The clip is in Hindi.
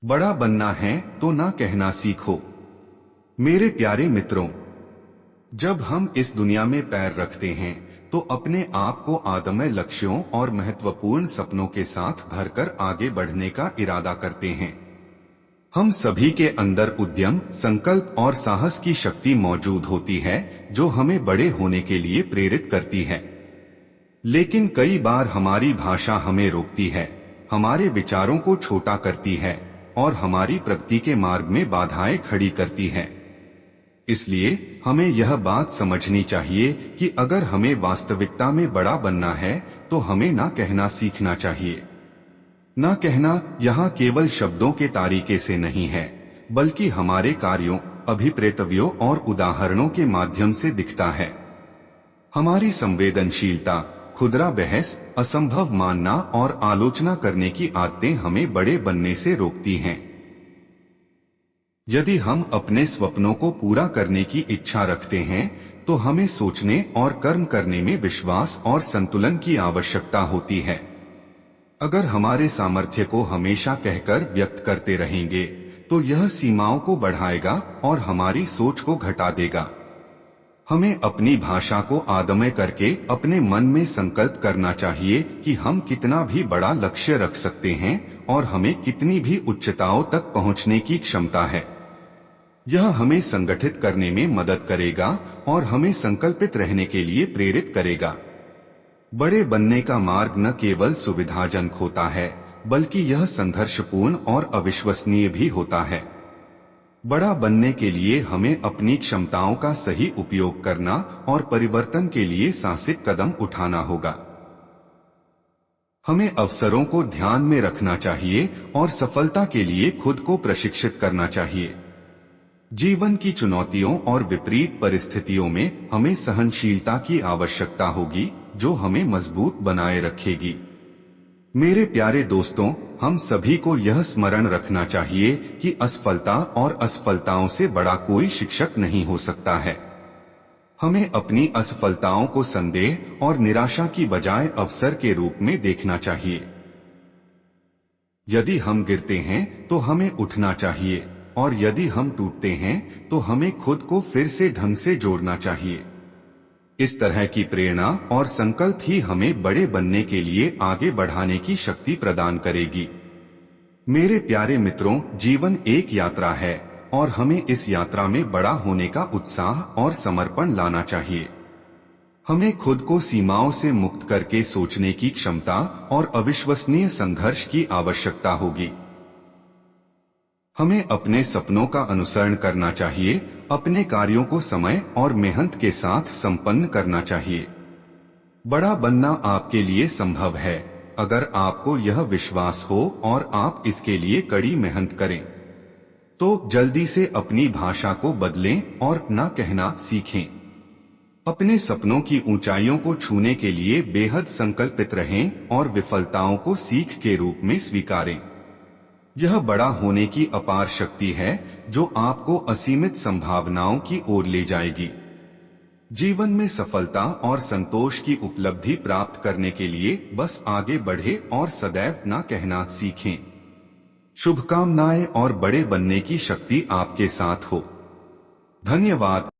बड़ा बनना है तो ना कहना सीखो। मेरे प्यारे मित्रों, जब हम इस दुनिया में पैर रखते हैं तो अपने आप को आदमय लक्ष्यों और महत्वपूर्ण सपनों के साथ भरकर आगे बढ़ने का इरादा करते हैं। हम सभी के अंदर उद्यम, संकल्प और साहस की शक्ति मौजूद होती है जो हमें बड़े होने के लिए प्रेरित करती है। लेकिन कई बार हमारी भाषा हमें रोकती है, हमारे विचारों को छोटा करती है और हमारी प्रगति के मार्ग में बाधाएं खड़ी करती है। इसलिए हमें यह बात समझनी चाहिए कि अगर हमें वास्तविकता में बड़ा बनना है तो हमें ना कहना सीखना चाहिए। ना कहना यहाँ केवल शब्दों के तरीके से नहीं है, बल्कि हमारे कार्यों, अभिप्रेतव्यों और उदाहरणों के माध्यम से दिखता है। हमारी संवेदनशीलता, खुदरा बहस, असंभव मानना और आलोचना करने की आदतें हमें बड़े बनने से रोकती हैं। यदि हम अपने स्वप्नों को पूरा करने की इच्छा रखते हैं तो हमें सोचने और कर्म करने में विश्वास और संतुलन की आवश्यकता होती है। अगर हमारे सामर्थ्य को हमेशा कहकर व्यक्त करते रहेंगे तो यह सीमाओं को बढ़ाएगा और हमारी सोच को घटा देगा। हमें अपनी भाषा को आदमय करके अपने मन में संकल्प करना चाहिए कि हम कितना भी बड़ा लक्ष्य रख सकते हैं और हमें कितनी भी उच्चताओं तक पहुंचने की क्षमता है। यह हमें संगठित करने में मदद करेगा और हमें संकल्पित रहने के लिए प्रेरित करेगा। बड़े बनने का मार्ग न केवल सुविधाजनक होता है, बल्कि यह संघर्षपूर्ण और अविश्वसनीय भी होता है। बड़ा बनने के लिए हमें अपनी क्षमताओं का सही उपयोग करना और परिवर्तन के लिए साहसिक कदम उठाना होगा। हमें अवसरों को ध्यान में रखना चाहिए और सफलता के लिए खुद को प्रशिक्षित करना चाहिए। जीवन की चुनौतियों और विपरीत परिस्थितियों में हमें सहनशीलता की आवश्यकता होगी, जो हमें मजबूत बनाए रखेगी। मेरे प्यारे दोस्तों, हम सभी को यह स्मरण रखना चाहिए कि असफलता और असफलताओं से बड़ा कोई शिक्षक नहीं हो सकता है। हमें अपनी असफलताओं को संदेह और निराशा की बजाय अवसर के रूप में देखना चाहिए। यदि हम गिरते हैं तो हमें उठना चाहिए और यदि हम टूटते हैं तो हमें खुद को फिर से ढंग से जोड़ना चाहिए। इस तरह की प्रेरणा और संकल्प ही हमें बड़े बनने के लिए आगे बढ़ाने की शक्ति प्रदान करेगी। मेरे प्यारे मित्रों, जीवन एक यात्रा है और हमें इस यात्रा में बड़ा होने का उत्साह और समर्पण लाना चाहिए। हमें खुद को सीमाओं से मुक्त करके सोचने की क्षमता और अविश्वसनीय संघर्ष की आवश्यकता होगी। हमें अपने सपनों का अनुसरण करना चाहिए, अपने कार्यों को समय और मेहनत के साथ संपन्न करना चाहिए। बड़ा बनना आपके लिए संभव है अगर आपको यह विश्वास हो और आप इसके लिए कड़ी मेहनत करें। तो जल्दी से अपनी भाषा को बदलें और ना कहना सीखें। अपने सपनों की ऊंचाइयों को छूने के लिए बेहद संकल्पित रहें और विफलताओं को सीख के रूप में स्वीकारें। यह बड़ा होने की अपार शक्ति है जो आपको असीमित संभावनाओं की ओर ले जाएगी। जीवन में सफलता और संतोष की उपलब्धि प्राप्त करने के लिए बस आगे बढ़े और सदैव ना कहना सीखें। शुभकामनाएं और बड़े बनने की शक्ति आपके साथ हो। धन्यवाद।